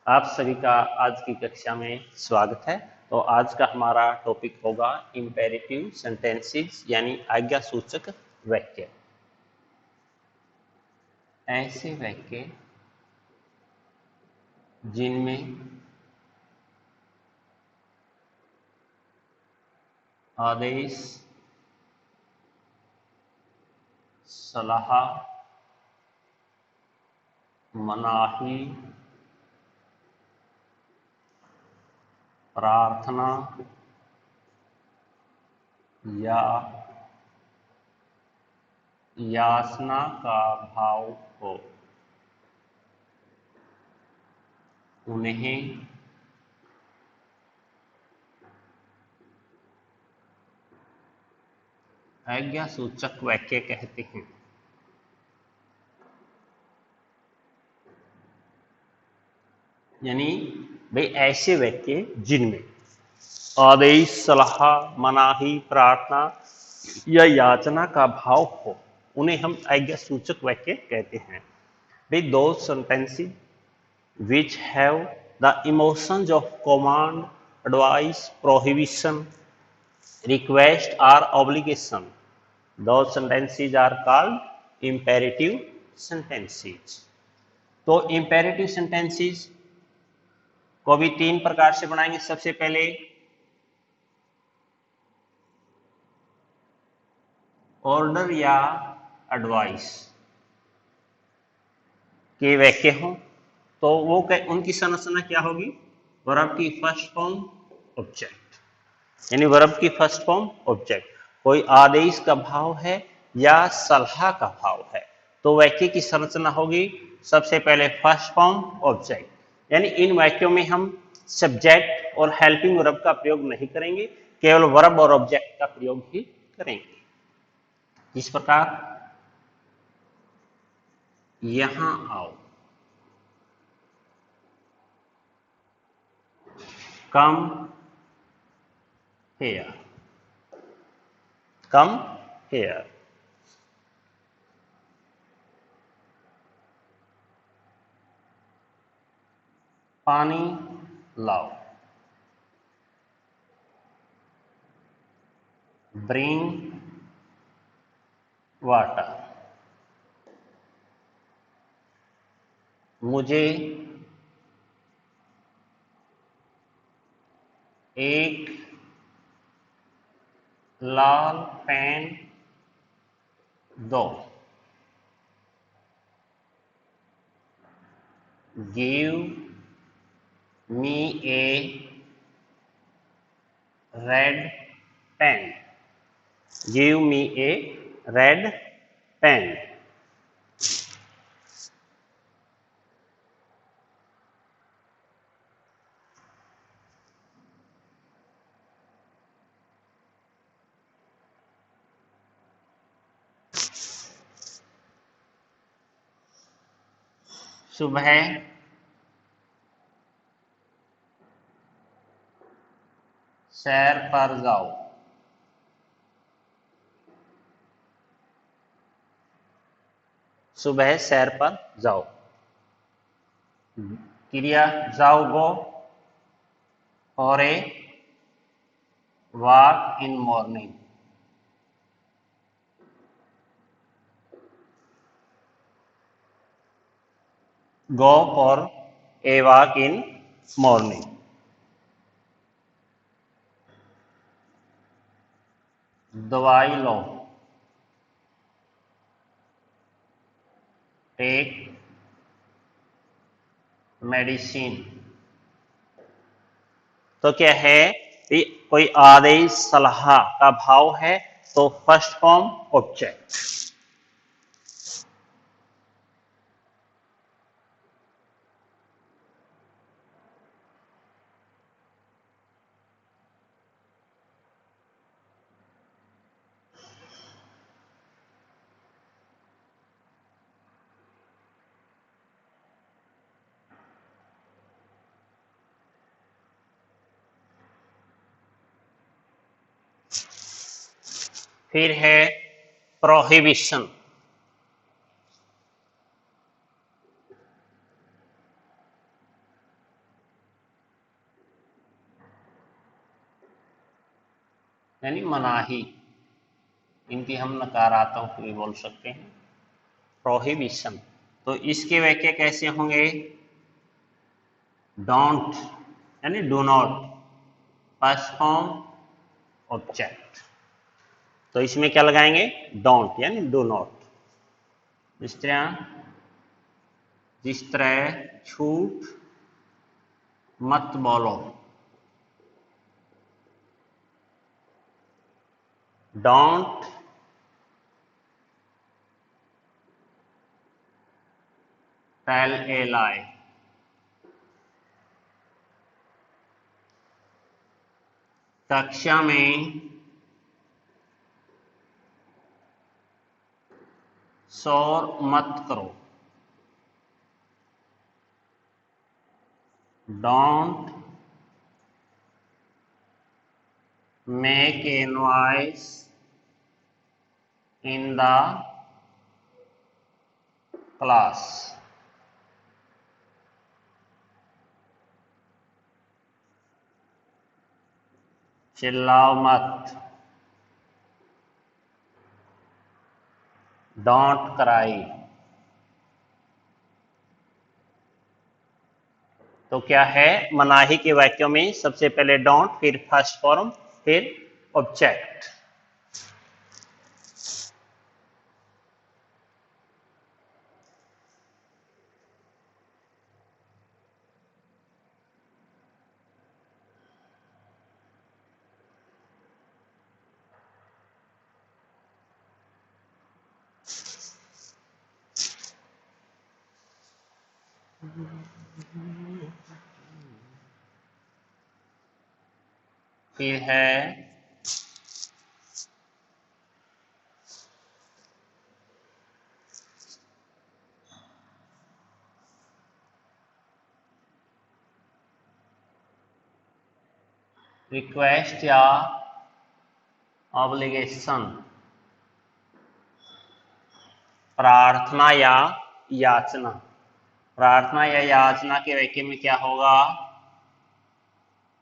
आप सभी का आज की कक्षा में स्वागत है। तो आज का हमारा टॉपिक होगा इम्पेरेटिव सेंटेंसेस यानी आज्ञा सूचक वाक्य। ऐसे वाक्य जिनमें आदेश, सलाह, मनाही, प्रार्थना या याचना का भाव हो, उन्हें आज्ञा सूचक वाक्य कहते हैं। यानी भाई ऐसे वाक्य जिनमें आदेश, सलाह, मनाही, प्रार्थना या याचना का भाव हो, उन्हें हम आज्ञा सूचक वाक्य कहते हैं। भाई दो sentences which have the emotions of command, advice, prohibition, request or obligation, those sentences are called imperative sentences। तो imperative sentences को भी तीन प्रकार से बनाएंगे। सबसे पहले ऑर्डर या एडवाइस के वाक्य हों तो वो उनकी संरचना क्या होगी? वर्ब की फर्स्ट फॉर्म ऑब्जेक्ट, यानी वर्ब की फर्स्ट फॉर्म ऑब्जेक्ट। कोई आदेश का भाव है या सलाह का भाव है तो वाक्य की संरचना होगी सबसे पहले फर्स्ट फॉर्म ऑब्जेक्ट, यानी इन वाक्यों में हम सब्जेक्ट और हेल्पिंग वर्ब का प्रयोग नहीं करेंगे, केवल वर्ब और ऑब्जेक्ट का प्रयोग ही करेंगे। इस प्रकार यहां आओ, कम हेयर, कम हेयर, पानी लाओ, ब्रिंग वाटर, मुझे एक लाल पेन दो, गिव मी ए रेड पेन, गिव मी ए रेड पेन। सुबह सैर पर जाओ, सुबह सैर पर जाओ, क्रिया जाओ go for a walk in morning, go for a walk in morning, दवाई लो, टेक मेडिसिन। तो क्या है, कोई आदेश सलाह का भाव है तो फर्स्ट फॉर्म ऑब्जेक्ट, फिर है प्रोहिबिशन, यानी मनाही, इनकी हम नकारात्मक भी बोल सकते हैं, प्रोहिबिशन। तो इसके वाक्य कैसे होंगे? डोंट यानी do not, first form object, तो इसमें क्या लगाएंगे? डोंट यानी डू नॉट। जिस तरह झूठ मत बोलो, डोंट टेल ए लाई। कक्षा में शोर मत करो, don't make a noise in the class. चिल्लाओ मत, डोंट क्राई। तो क्या है? मनाही के वाक्यों में सबसे पहले डोंट, फिर फर्स्ट फॉर्म, फिर ऑब्जेक्ट। फिर है रिक्वेस्ट या ऑब्लिगेशन, प्रार्थना या याचना। प्रार्थना या याचना के वाक्य में क्या होगा?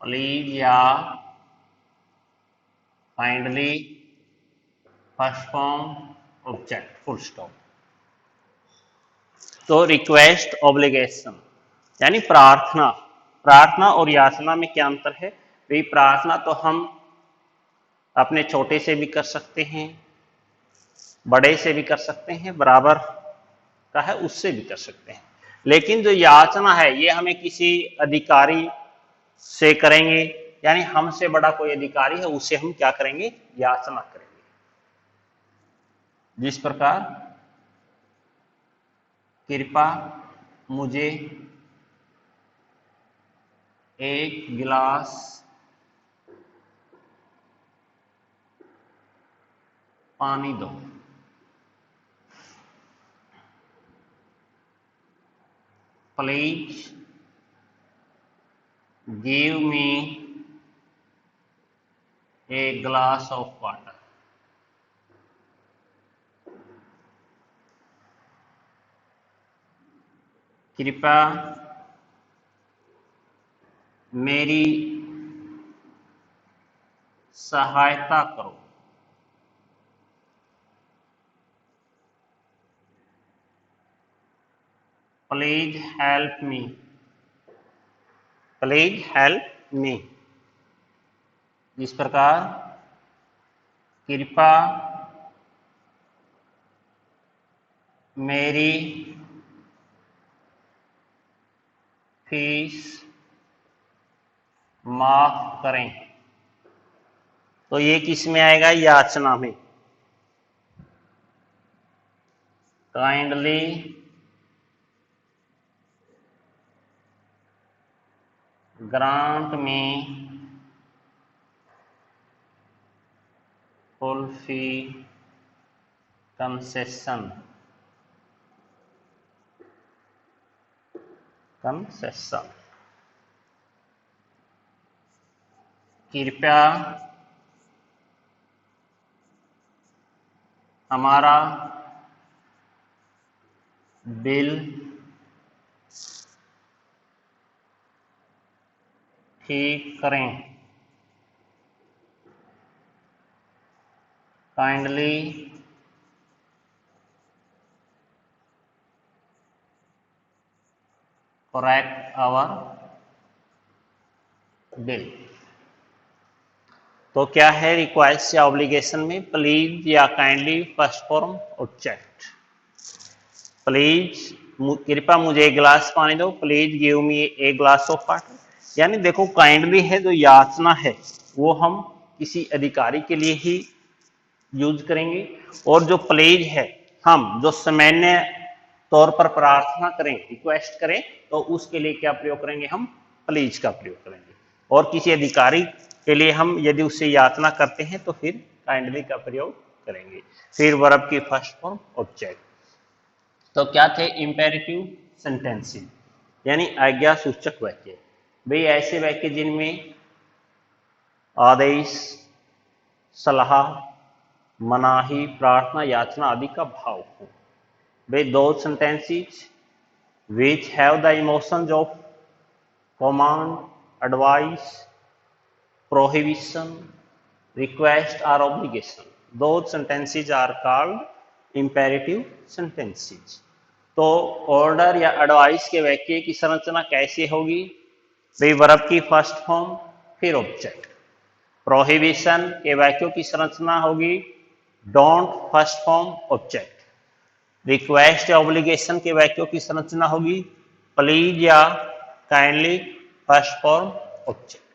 प्लीज या kindly, first form object, full stop. तो रिक्वेस्ट ऑब्लिगेशन यानी प्रार्थना। प्रार्थना और याचना में क्या अंतर है? भाई प्रार्थना तो हम अपने छोटे से भी कर सकते हैं, बड़े से भी कर सकते हैं, बराबर का है उससे भी कर सकते हैं। लेकिन जो याचना है ये हमें किसी अधिकारी से करेंगे, यानी हमसे बड़ा कोई अधिकारी है उससे हम क्या करेंगे? याचना करेंगे। जिस प्रकार कृपा मुझे एक गिलास पानी दो, please give me a glass of water. कृपया मेरी सहायता करो, please help me, please help me. जिस प्रकार कृपया मेरी फीस माफ करें, तो ये किस में आएगा? याचना में। काइंडली ग्रांट मी फुल फी कंसेशन, कंसेशन। कृपया हमारा बिल ठीक करें, काइंडली करेक्ट आवर बिल। तो क्या है रिक्वेस्ट या ऑब्लिगेशन में? प्लीज या kindly first form object. Please कृपया मुझे एक गिलास पानी दो, please give me a glass of water. यानी देखो काइंडली है जो याचना है वो हम किसी अधिकारी के लिए ही यूज करेंगे, और जो प्लीज है हम जो सामान्य तौर पर प्रार्थना करें, रिक्वेस्ट करें, तो उसके लिए क्या प्रयोग करेंगे? हम प्लीज का प्रयोग करेंगे। और किसी अधिकारी के लिए हम यदि उससे याचना करते हैं तो फिर काइंडली का प्रयोग करेंगे। फिर वर्ब की फर्स्ट फॉर्म ऑब्जेक्ट। तो क्या थे? इंपेरेटिव सेंटेंसेस यानी आज्ञा सूचक वाक्य। भाई ऐसे वाक्य जिनमें आदेश, सलाह, मनाही, प्रार्थना, याचना आदि का भाव हो। भाई दो sentences which have the emotions of command, advice, prohibition, request or obligation. Those sentences are called imperative sentences. तो ऑर्डर या एडवाइस के वाक्य की संरचना कैसे होगी? भाई वर्ब की फर्स्ट फॉर्म फिर ऑब्जेक्ट। प्रोहिबिशन के वाक्यों की संरचना होगी don't first form object. Request या ऑब्लिगेशन के वाक्यों की संरचना होगी प्लीज या काइंडली फर्स्ट फॉर्म ऑब्जेक्ट।